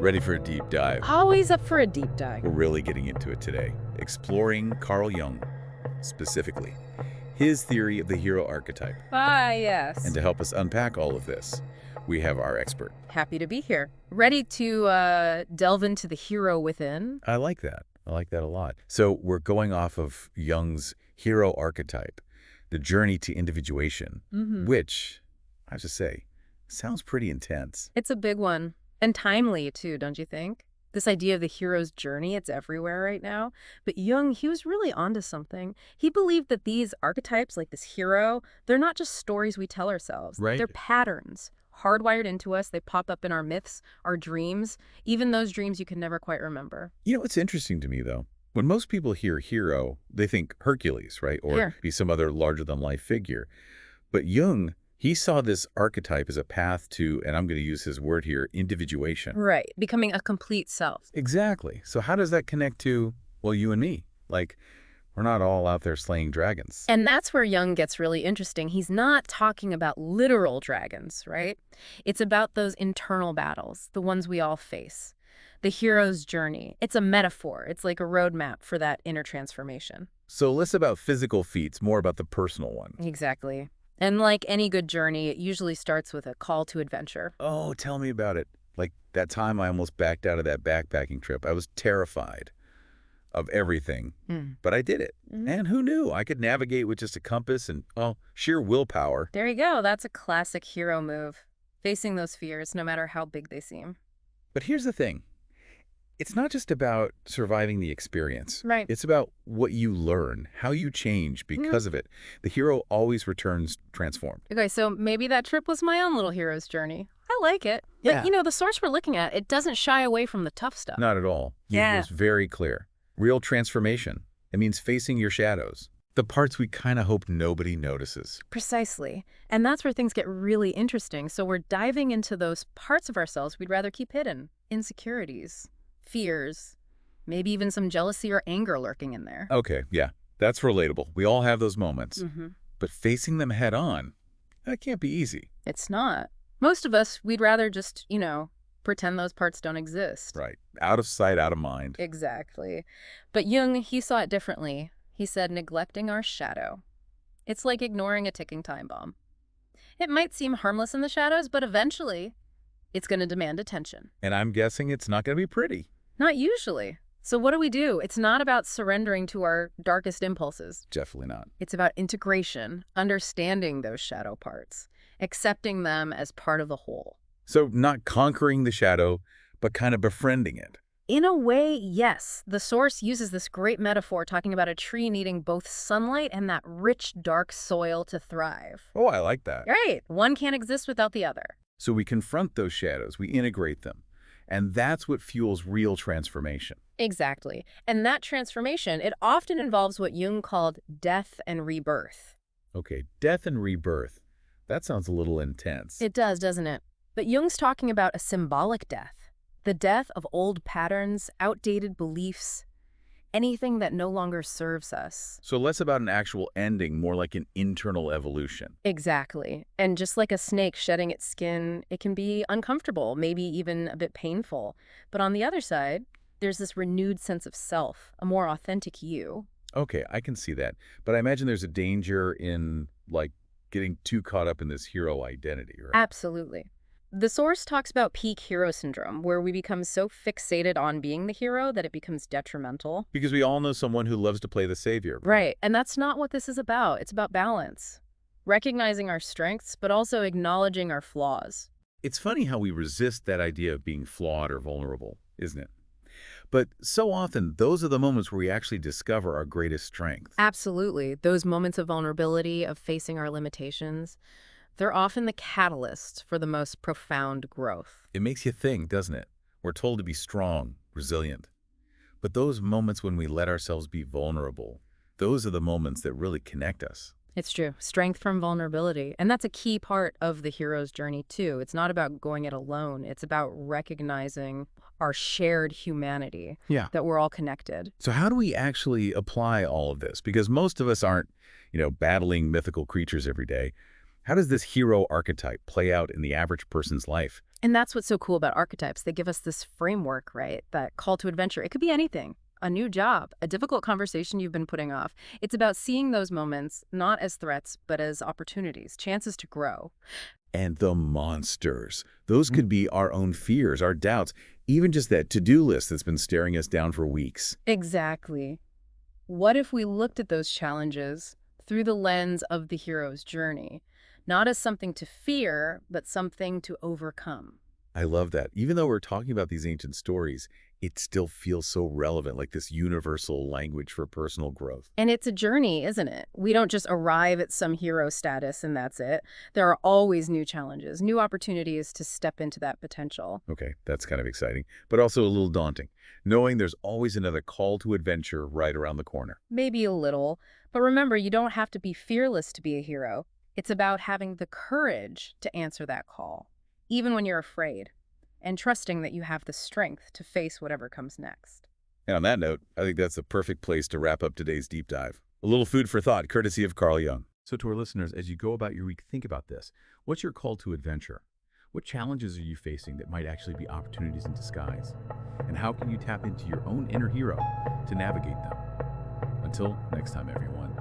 Ready for a deep dive? Always up for a deep dive. We're really getting into it today, exploring Carl Jung, specifically, his theory of the hero archetype. Yes. And to help us unpack all of this, we have our expert. Happy to be here. Ready to delve into the hero within? I like that. I like that a lot. So we're going off of Jung's hero archetype, the journey to individuation, which, I have to say, sounds pretty intense. It's a big one. And timely, too, don't you think? This idea of the hero's journey, it's everywhere right now. But Jung, he was really onto something. He believed that these archetypes, like this hero, they're not just stories we tell ourselves. Right. They're patterns, hardwired into us. They pop up in our myths, our dreams, even those dreams you can never quite remember. You know, it's interesting to me, though. When most people hear hero, they think Hercules, right? Or Sure. be some other larger-than-life figure. But Jung, he saw this archetype as a path to, and I'm going to use his word here, individuation. Right. Becoming a complete self. Exactly. So how does that connect to, well, you and me? Like, we're not all out there slaying dragons. And that's where Jung gets really interesting. He's not talking about literal dragons, right? It's about those internal battles, the ones we all face. The hero's journey. It's a metaphor. It's like a roadmap for that inner transformation. So less about physical feats, more about the personal one. Exactly. And like any good journey, it usually starts with a call to adventure. Oh, tell me about it. Like that time I almost backed out of that backpacking trip. I was terrified of everything, but I did it. And who knew? I could navigate with just a compass and, oh, sheer willpower. There you go. That's a classic hero move. Facing those fears, no matter how big they seem. But here's the thing. It's not just about surviving the experience. Right. It's about what you learn, how you change because of it. The hero always returns transformed. Okay, so maybe that trip was my own little hero's journey. I like it. Yeah. But, you know, the source we're looking at, it doesn't shy away from the tough stuff. Not at all. Yeah. It was very clear. Real transformation. It means facing your shadows. The parts we kind of hope nobody notices. Precisely. And that's where things get really interesting. So we're diving into those parts of ourselves we'd rather keep hidden. Insecurities, fears, maybe even some jealousy or anger lurking in there. Okay, yeah, that's relatable. We all have those moments. But facing them head on, that can't be easy. It's not. Most of us, we'd rather just, pretend those parts don't exist. Right. Out of sight, out of mind. Exactly. But Jung, he saw it differently. He said neglecting our shadow. It's like ignoring a ticking time bomb. It might seem harmless in the shadows, but eventually it's going to demand attention. And I'm guessing it's not going to be pretty. Not usually. So what do? It's not about surrendering to our darkest impulses. Definitely not. It's about integration, understanding those shadow parts, accepting them as part of the whole. So not conquering the shadow, but kind of befriending it. In a way, yes. The source uses this great metaphor talking about a tree needing both sunlight and that rich, dark soil to thrive. Oh, I like that. Right. One can't exist without the other. So we confront those shadows, we integrate them. And that's what fuels real transformation. Exactly. And that transformation, it often involves what Jung called death and rebirth. Okay, death and rebirth. That sounds a little intense. It does, doesn't it? But Jung's talking about a symbolic death. The death of old patterns, outdated beliefs, anything that no longer serves us. So less about an actual ending, more like an internal evolution. Exactly. And just like a snake shedding its skin, it can be uncomfortable, maybe even a bit painful. But on the other side, there's this renewed sense of self, a more authentic you. Okay, I can see that. But I imagine there's a danger in, like, getting too caught up in this hero identity, right? Absolutely. The source talks about peak hero syndrome, where we become so fixated on being the hero that it becomes detrimental. Because we all know someone who loves to play the savior. Right. And that's not what this is about. It's about balance. Recognizing our strengths, but also acknowledging our flaws. It's funny how we resist that idea of being flawed or vulnerable, isn't it? But so often, those are the moments where we actually discover our greatest strength. Absolutely. Those moments of vulnerability, of facing our limitations, they're often the catalysts for the most profound growth. It makes you think, doesn't it? We're told to be strong, resilient. But those moments when we let ourselves be vulnerable, those are the moments that really connect us. It's true. Strength from vulnerability. And that's a key part of the hero's journey, too. It's not about going it alone. It's about recognizing our shared humanity, that we're all connected. So how do we actually apply all of this? Because most of us aren't, battling mythical creatures every day. How does this hero archetype play out in the average person's life? And that's what's so cool about archetypes. They give us this framework, right? That call to adventure. It could be anything. A new job, a difficult conversation you've been putting off. It's about seeing those moments not as threats, but as opportunities, chances to grow. And the monsters. Those could be our own fears, our doubts, even just that to-do list that's been staring us down for weeks. Exactly. What if we looked at those challenges through the lens of the hero's journey, not as something to fear, but something to overcome? I love that. Even though we're talking about these ancient stories, it still feels so relevant, like this universal language for personal growth. And it's a journey, isn't it? We don't just arrive at some hero status and that's it. There are always new challenges, new opportunities to step into that potential. Okay, that's kind of exciting, but also a little daunting, knowing there's always another call to adventure right around the corner. Maybe a little, but remember, you don't have to be fearless to be a hero. It's about having the courage to answer that call, even when you're afraid, and trusting that you have the strength to face whatever comes next. And on that note, I think that's the perfect place to wrap up today's deep dive. A little food for thought, courtesy of Carl Jung. So to our listeners, as you go about your week, think about this. What's your call to adventure? What challenges are you facing that might actually be opportunities in disguise? And how can you tap into your own inner hero to navigate them? Until next time, everyone.